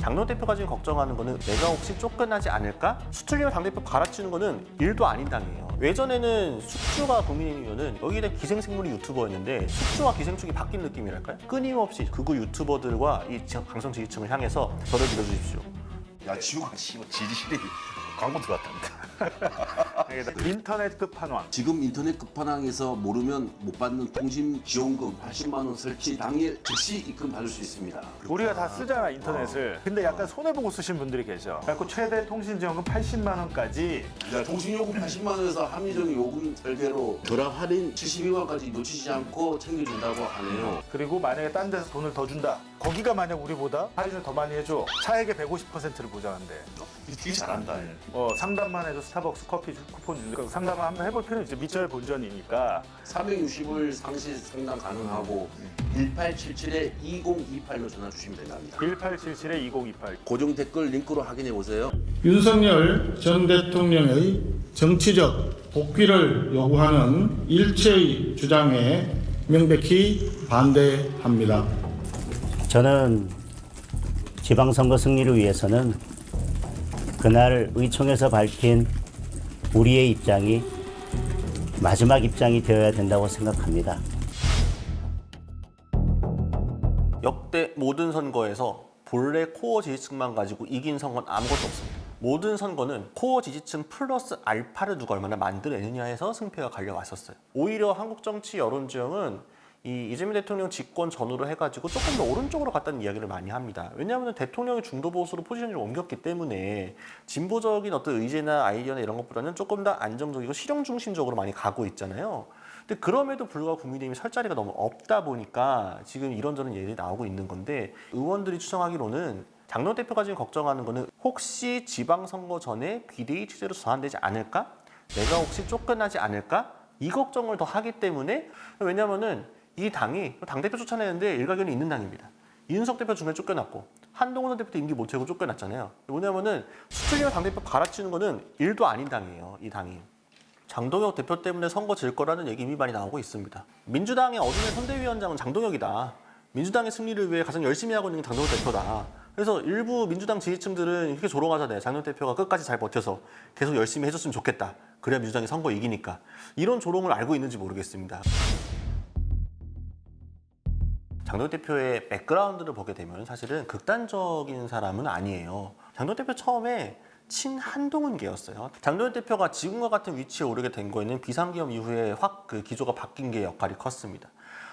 장동 대표가 지금 걱정하는 거는 내가 혹시 쫓겨나지 않을까? 수틀리면 당대표 갈아치우는 거는 일도 아닌 당이에요. 예전에는 숙주가 국민의힘이면은 여기에 대한 기생생물이 유튜버였는데 숙주와 기생충이 바뀐 느낌이랄까요? 끊임없이 극우 유튜버들과 이 강성 지지층을 향해서 저를 믿어주십시오. 야 지우가 씨발 지지실이 광고 들어왔답니다. 인터넷 끝판왕. 지금 인터넷 끝판왕에서 모르면 못 받는 통신 지원금 80만 원 설치 당일 즉시 입금 받을 수 있습니다. 우리가 다 쓰잖아 인터넷을. 근데 약간 손해 보고 쓰신 분들이 계셔. 그래서 최대 통신 지원금 80만 원까지. 야, 통신요금 80만 원에서 합리적인 요금 설계로 결합 할인 72만 원까지 놓치지 않고 챙겨준다고 하네요. 그리고 만약에 딴 데서 돈을 더 준다. 거기가 만약 우리보다 할인을 더 많이 해줘. 차액의 150%를 보장한대. 되게 잘한다. 상담만 해도 스타벅스 커피 쿠폰 주니까 상담을 한번 해볼 필요는 있죠. 미철 본전이니까. 360일 상시 상담 가능하고 1877-2028로 전화 주시면 된답니다. 1877-2028. 고정 댓글 링크로 확인해 보세요. 윤석열 전 대통령의 정치적 복귀를 요구하는 일체의 주장에 명백히 반대합니다. 저는 지방선거 승리를 위해서는 그날 의총에서 밝힌 우리의 입장이 마지막 입장이 되어야 된다고 생각합니다. 역대 모든 선거에서 본래 코어 지지층만 가지고 이긴 선거는 아무것도 없습니다. 모든 선거는 코어 지지층 플러스 알파를 누가 얼마나 만들어내느냐에서 승패가 갈려왔었어요. 오히려 한국 정치 여론 지형은 이재명 대통령 집권 전후로 해가지고 조금 더 오른쪽으로 갔다는 이야기를 많이 합니다. 왜냐하면 대통령이 중도 보수로 포지션을 옮겼기 때문에 진보적인 어떤 의제나 아이디어나 이런 것보다는 조금 더 안정적이고 실용 중심적으로 많이 가고 있잖아요. 근데 그럼에도 불구하고 국민의힘이 설 자리가 너무 없다 보니까 지금 이런저런 얘기들이 나오고 있는 건데, 의원들이 추정하기로는 장동 대표가 지금 걱정하는 거는 혹시 지방선거 전에 비대위 체제로 전환되지 않을까? 내가 혹시 쫓겨나지 않을까? 이 걱정을 더 하기 때문에, 왜냐면은 이 당이 당대표 쫓아내는데 일가견이 있는 당입니다. 이준석 대표 중간에 쫓겨났고 한동훈 전 대표도 임기 못 채우고 쫓겨났잖아요. 뭐냐면은 수틀리면 당대표 갈아치우는 거는 일도 아닌 당이에요. 이 당이. 장동혁 대표 때문에 선거 질 거라는 얘기 이미 많이 나오고 있습니다. 민주당의 어둠의 선대위원장은 장동혁이다. 민주당의 승리를 위해 가장 열심히 하고 있는 게 장동혁 대표다. 그래서 일부 민주당 지지층들은 이렇게 조롱하잖아요. 장동혁 대표가 끝까지 잘 버텨서 계속 열심히 해줬으면 좋겠다. 그래야 민주당이 선거 이기니까. 이런 조롱을 알고 있는지 모르겠습니다. 장동혁 대표의 백그라운드를 보게 되면 사실은 극단적인 사람은 아니에요. 장동혁 대표 처음에 친한동훈계였어요. 장동혁 대표가 지금과 같은 위치에 오르게 된 거에는 비상계엄 이후에 확 그 기조가 바뀐 게 역할이 컸습니다.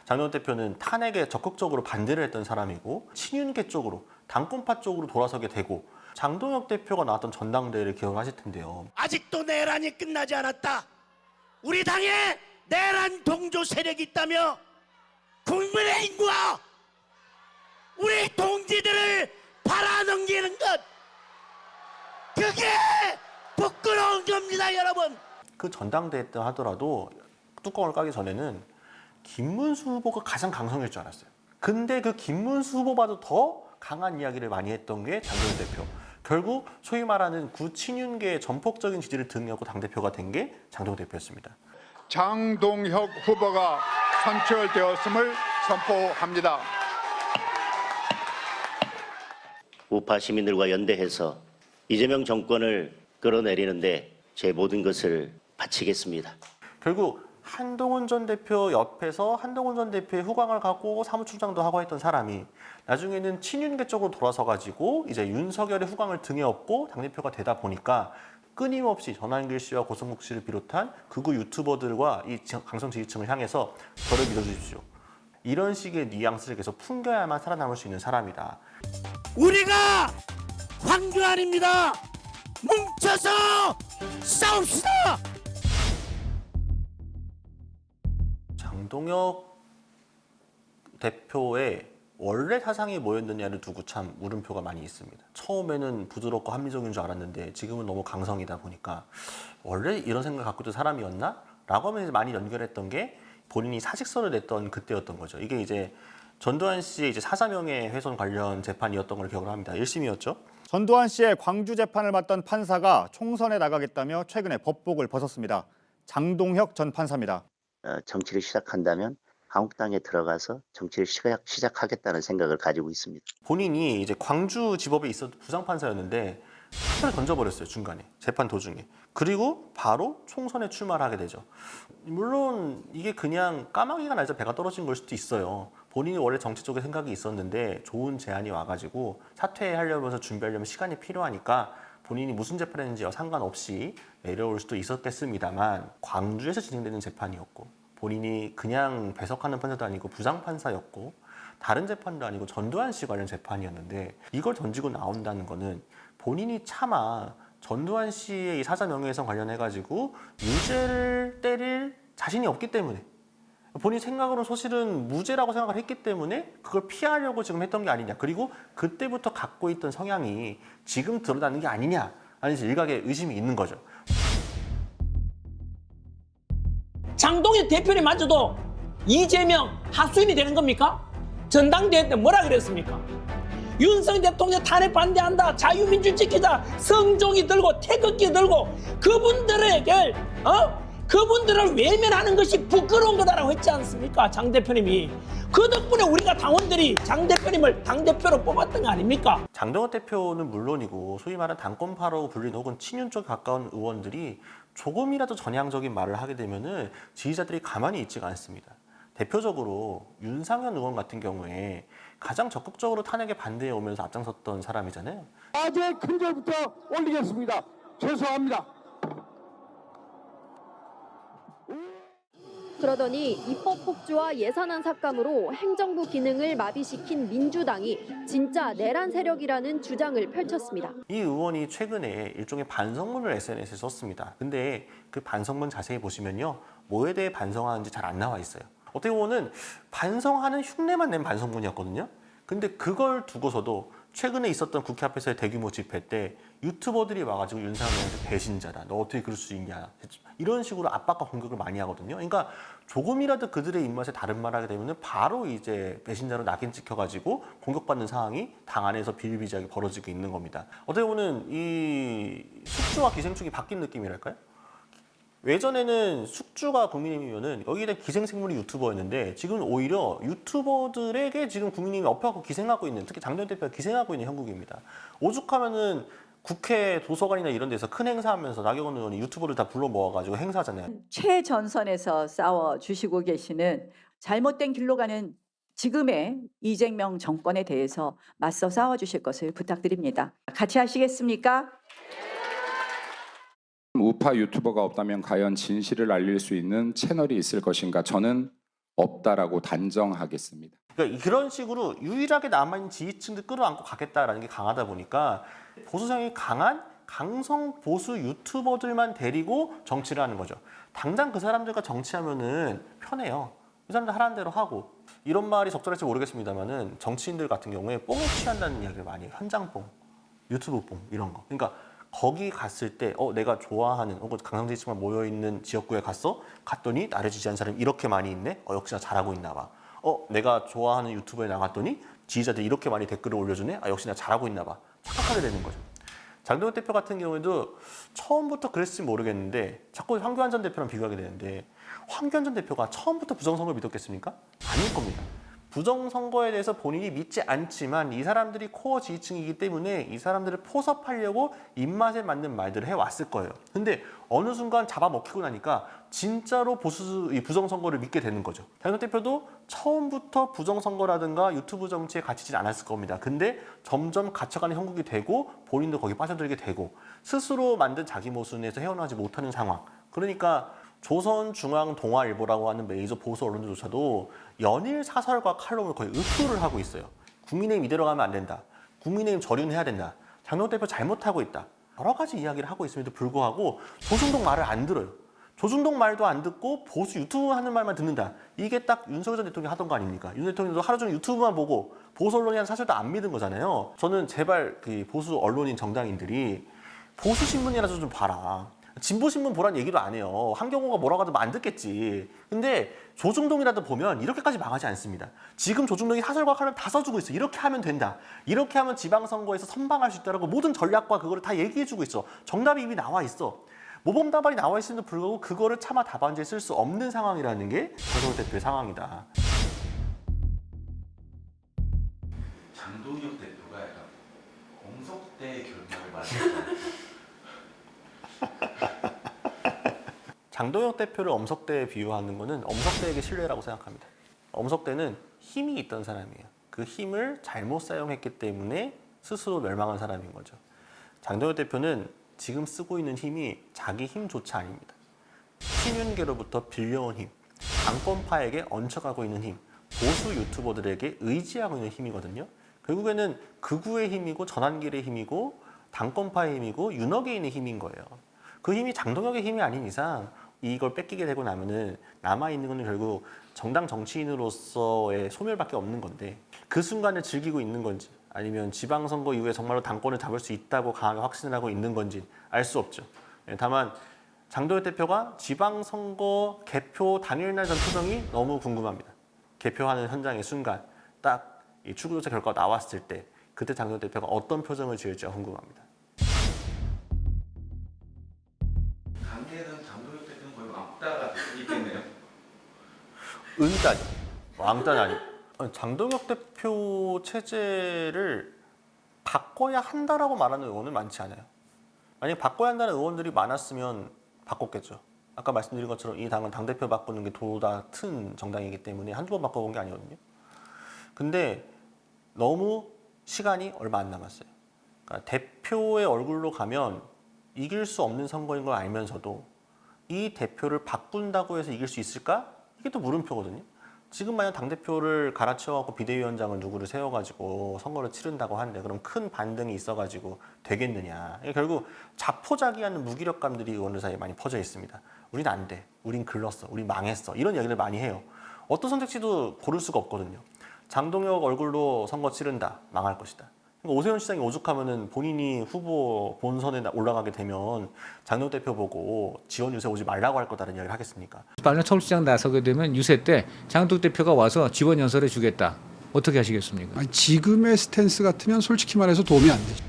장동혁 대표는 탄핵에 적극적으로 반대를 했던 사람이고 친윤계 쪽으로, 당권파 쪽으로 돌아서게 되고, 장동혁 대표가 나왔던 전당대회를 기억하실 텐데요. 아직도 내란이 끝나지 않았다. 우리 당에 내란 동조 세력이 있다며 국민의힘과 우리 동지들을 팔아넘기는 것, 그게 부끄러운 겁니다, 여러분. 그 전당대회 때 하더라도 뚜껑을 까기 전에는 김문수 후보가 가장 강성일 줄 알았어요. 근데 그 김문수 후보보다 더 강한 이야기를 많이 했던 게 장동혁 대표. 결국 소위 말하는 구친윤계의 전폭적인 지지를 등려하고 당대표가 된 게 장동혁 대표였습니다. 장동혁 후보가 선출되었음을 선포합니다. 우파 시민들과 연대해서 이재명 정권을 끌어내리는데 제 모든 것을 바치겠습니다. 결국 한동훈 전 대표 옆에서 한동훈 전 대표의 후광을 갖고 사무총장도 하고 했던 사람이 나중에는 친윤계 쪽으로 돌아서 가지고 이제 윤석열의 후광을 등에 업고 당대표가 되다 보니까 끊임없이 전한길 씨와 고성국 씨를 비롯한 극우 유튜버들과 이 강성 지지층을 향해서 저를 믿어주십시오. 이런 식의 뉘앙스를 계속 풍겨야만 살아남을 수 있는 사람이다. 우리가 황교안입니다. 뭉쳐서 싸웁시다. 장동혁 대표의 원래 사상이 뭐였느냐를 두고 참 물음표가 많이 있습니다. 처음에는 부드럽고 합리적인 줄 알았는데 지금은 너무 강성이다 보니까 원래 이런 생각을 갖고 있던 사람이었나? 라고 하면서 많이 연결했던 게 본인이 사직서를 냈던 그때였던 거죠. 이게 이제 전두환 씨의 이제 사사명예훼손 관련 재판이었던 걸 기억을 합니다. 1심이었죠. 전두환 씨의 광주 재판을 맡던 판사가 총선에 나가겠다며 최근에 법복을 벗었습니다. 장동혁 전 판사입니다. 정치를 시작한다면 한국당에 들어가서 정치를 시작하겠다는 생각을 가지고 있습니다. 본인이 이제 광주지법에 있었던 부장판사였는데 사표를 던져버렸어요, 중간에 재판 도중에. 그리고 바로 총선에 출마를 하게 되죠. 물론 이게 그냥 까마귀가 날자 배가 떨어진 걸 수도 있어요. 본인이 원래 정치 쪽에 생각이 있었는데 좋은 제안이 와가지고 사퇴하려면서 준비하려면 시간이 필요하니까 본인이 무슨 재판했는지와 상관없이 내려올 수도 있었겠습니다만, 광주에서 진행되는 재판이었고 본인이 그냥 배석하는 판사도 아니고 부장판사였고 다른 재판도 아니고 전두환 씨 관련 재판이었는데, 이걸 던지고 나온다는 거는 본인이 차마 전두환 씨의 이 사자 명예훼손 관련해가지고 유죄를 때릴 자신이 없기 때문에, 본인 생각으로는 사실은 무죄라고 생각을 했기 때문에 그걸 피하려고 지금 했던 게 아니냐, 그리고 그때부터 갖고 있던 성향이 지금 드러나는 게 아니냐 하는 일각의 의심이 있는 거죠. 장동혁 대표님마저도 이재명 하수인이 되는 겁니까? 전당대회 때 뭐라 그랬습니까? 윤석열 대통령 탄핵 반대한다, 자유민주 지키자, 성종이 들고 태극기 들고 그분들에게 그분들을 외면하는 것이 부끄러운 거다라고 했지 않습니까? 장 대표님이. 그 덕분에 우리가 당원들이 장 대표님을 당대표로 뽑았던 거 아닙니까? 장동혁 대표는 물론이고 소위 말하는 당권파라고 불리는 혹은 친윤 쪽에 가까운 의원들이 조금이라도 전향적인 말을 하게 되면은 지지자들이 가만히 있지가 않습니다. 대표적으로 윤상현 의원 같은 경우에 가장 적극적으로 탄핵에 반대해 오면서 앞장섰던 사람이잖아요. 아재 큰절부터 올리겠습니다. 죄송합니다. 그러더니 입법 폭주와 예산안 삭감으로 행정부 기능을 마비시킨 민주당이 진짜 내란 세력이라는 주장을 펼쳤습니다. 이 의원이 최근에 일종의 반성문을 SNS에 썼습니다. 근데 그 반성문 자세히 보시면요, 뭐에 대해 반성하는지 잘 안 나와 있어요. 어떻게 보면은 반성하는 흉내만 낸 반성문이었거든요. 근데 그걸 두고서도 최근에 있었던 국회 앞에서의 대규모 집회 때 유튜버들이 와가지고 윤상현한테 배신자다, 너 어떻게 그럴 수 있냐, 이런 식으로 압박과 공격을 많이 하거든요. 그러니까 조금이라도 그들의 입맛에 다른 말을 하게 되면 바로 이제 배신자로 낙인 찍혀가지고 공격받는 상황이 당 안에서 비일비재하게 벌어지고 있는 겁니다. 어떻게 보면 이 숙주와 기생충이 바뀐 느낌이랄까요? 예전에는 숙주가 국민의힘이면은 여기에 대한 기생생물이 유튜버였는데, 지금은 오히려 유튜버들에게 지금 국민의힘이 엎혀갖고 기생하고 있는, 특히 장동혁 대표가 기생하고 있는 형국입니다. 오죽하면은 국회 도서관이나 이런 데서 큰 행사하면서 나경원 의원이 유튜버를 다 불러 모아가지고 행사하잖아요. 최전선에서 싸워주시고 계시는 잘못된 길로 가는 지금의 이재명 정권에 대해서 맞서 싸워주실 것을 부탁드립니다. 같이 하시겠습니까? 우파 유튜버가 없다면 과연 진실을 알릴 수 있는 채널이 있을 것인가? 저는 없다라고 단정하겠습니다. 그러니까 그런 식으로 유일하게 남아있는 지지층들 끌어안고 가겠다라는 게 강하다 보니까 보수성이 강한 강성 보수 유튜버들만 데리고 정치를 하는 거죠. 당장 그 사람들과 정치하면은 편해요. 그 사람들 하라는 대로 하고. 이런 말이 적절할지 모르겠습니다만은 정치인들 같은 경우에 뽕에 취한다는 이야기를 많이 해요. 현장뽕, 유튜브 뽕 이런 거. 그러니까 거기 갔을 때 내가 좋아하는 혹은 강성 지지층만 모여있는 지역구에 갔더니 나를 지지하는 사람이 이렇게 많이 있네? 역시나 잘하고 있나 봐. 내가 좋아하는 유튜브에 나갔더니 지지자들이 이렇게 많이 댓글을 올려주네? 역시나 잘하고 있나 봐. 착각하게 되는 거죠. 장동혁 대표 같은 경우에도 처음부터 그랬을지 모르겠는데 자꾸 황교안 전 대표랑 비교하게 되는데, 황교안 전 대표가 처음부터 부정선거를 믿었겠습니까? 아닐 겁니다. 부정선거에 대해서 본인이 믿지 않지만 이 사람들이 코어 지지층이기 때문에 이 사람들을 포섭하려고 입맛에 맞는 말들을 해왔을 거예요. 근데 어느 순간 잡아먹히고 나니까 진짜로 이 부정선거를 믿게 되는 거죠. 장동혁 대표도 처음부터 부정선거라든가 유튜브 정치에 갇히진 않았을 겁니다. 근데 점점 갇혀가는 형국이 되고 본인도 거기 빠져들게 되고 스스로 만든 자기 모순에서 헤어나지 못하는 상황. 그러니까 조선중앙동아일보라고 하는 메이저 보수 언론들조차도 연일 사설과 칼럼을 거의 읍소를 하고 있어요. 국민의힘 이대로 가면 안 된다. 국민의힘 절윤해야 된다. 장동혁 대표 잘못하고 있다. 여러 가지 이야기를 하고 있음에도 불구하고 조중동 말을 안 들어요. 조중동 말도 안 듣고 보수 유튜브 하는 말만 듣는다. 이게 딱 윤석열 전 대통령이 하던 거 아닙니까? 윤 대통령도 하루 종일 유튜브만 보고 보수 언론이 하는 사실도 안 믿은 거잖아요. 저는 제발 그 보수 언론인 정당인들이 보수 신문이라도 좀 봐라. 진보신문 보란 얘기도 안 해요. 한경호가 뭐라고 하든 안 듣겠지. 근데 조중동이라도 보면 이렇게까지 망하지 않습니다. 지금 조중동이 사설과 칼럼 다 써주고 있어. 이렇게 하면 된다. 이렇게 하면 지방선거에서 선방할 수 있다라고 모든 전략과 그거를 다 얘기해주고 있어. 정답이 이미 나와 있어. 모범 답안이 나와 있음에도 불구하고 그거를 차마 답안지에 쓸 수 없는 상황이라는 게 장동혁 대표의 상황이다. 장동혁 대표를 엄석대에 비유하는 거는 엄석대에게 신뢰라고 생각합니다. 엄석대는 힘이 있던 사람이에요. 그 힘을 잘못 사용했기 때문에 스스로 멸망한 사람인 거죠. 장동혁 대표는 지금 쓰고 있는 힘이 자기 힘조차 아닙니다. 친윤계로부터 빌려온 힘, 당권파에게 얹혀가고 있는 힘, 보수 유튜버들에게 의지하고 있는 힘이거든요. 결국에는 극우의 힘이고 전환길의 힘이고 당권파의 힘이고 윤핵인의 힘인 거예요. 그 힘이 장동혁의 힘이 아닌 이상 이걸 뺏기게 되고 나면은 남아있는 건 결국 정당 정치인으로서의 소멸밖에 없는 건데 그 순간을 즐기고 있는 건지 아니면 지방선거 이후에 정말로 당권을 잡을 수 있다고 강하게 확신을 하고 있는 건지 알 수 없죠. 다만 장동혁 대표가 지방선거 개표 당일날 전 표정이 너무 궁금합니다. 개표하는 현장의 순간 딱 이 출구조사 결과가 나왔을 때 그때 장동혁 대표가 어떤 표정을 지을지가 궁금합니다. 당내에는 장동혁 대표는 거의 왕따가 있겠네요. 의자죠. 왕따는 아니고. 장동혁 대표 체제를 바꿔야 한다라고 말하는 의원은 많지 않아요. 만약 바꿔야 한다는 의원들이 많았으면 바꿨겠죠. 아까 말씀드린 것처럼 이 당은 당대표 바꾸는 게 도다 튼 정당이기 때문에 한두 번 바꿔본 게 아니거든요. 근데 너무 시간이 얼마 안 남았어요. 그러니까 대표의 얼굴로 가면 이길 수 없는 선거인 걸 알면서도 이 대표를 바꾼다고 해서 이길 수 있을까? 이게 또 물음표거든요. 지금 만약 당대표를 갈아치워갖고 비대위원장을 누구를 세워가지고 선거를 치른다고 하는데 그럼 큰 반등이 있어가지고 되겠느냐. 결국 자포자기하는 무기력감들이 의원들 사이에 많이 퍼져 있습니다. 우린 안 돼. 우린 글렀어. 우린 망했어. 이런 얘기를 많이 해요. 어떤 선택지도 고를 수가 없거든요. 장동혁 얼굴로 선거 치른다. 망할 것이다. 그러니까 오세훈 시장이 오죽하면은 본인이 후보 본선에 올라가게 되면 장동혁 대표 보고 지원 유세 오지 말라고 할 거다라는 이야기를 하겠습니까? 만약 서울시장 나서게 되면 유세 때 장동혁 대표가 와서 지원 연설해 주겠다. 어떻게 하시겠습니까? 아니, 지금의 스탠스 같으면 솔직히 말해서 도움이 안 되죠.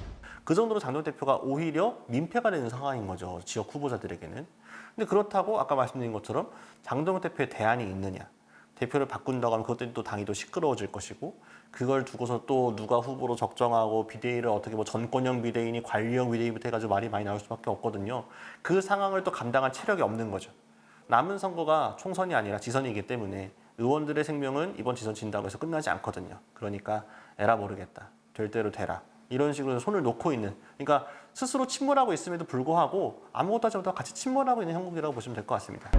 그 정도로 장동혁 대표가 오히려 민폐가 되는 상황인 거죠. 지역 후보자들에게는. 근데 그렇다고 아까 말씀드린 것처럼 장동혁 대표의 대안이 있느냐. 대표를 바꾼다고 하면 그것 때문에 또 당이 또 시끄러워질 것이고 그걸 두고서 또 누가 후보로 적정하고 비대위를 어떻게 뭐 전권형 비대위니 관리형 비대위부터 해가지고 말이 많이 나올 수밖에 없거든요. 그 상황을 또 감당할 체력이 없는 거죠. 남은 선거가 총선이 아니라 지선이기 때문에 의원들의 생명은 이번 지선 진다고 해서 끝나지 않거든요. 그러니까 에라 모르겠다. 될 대로 되라. 이런 식으로 손을 놓고 있는, 그러니까 스스로 침몰하고 있음에도 불구하고 아무것도 하지 못하고 같이 침몰하고 있는 형국이라고 보시면 될 것 같습니다.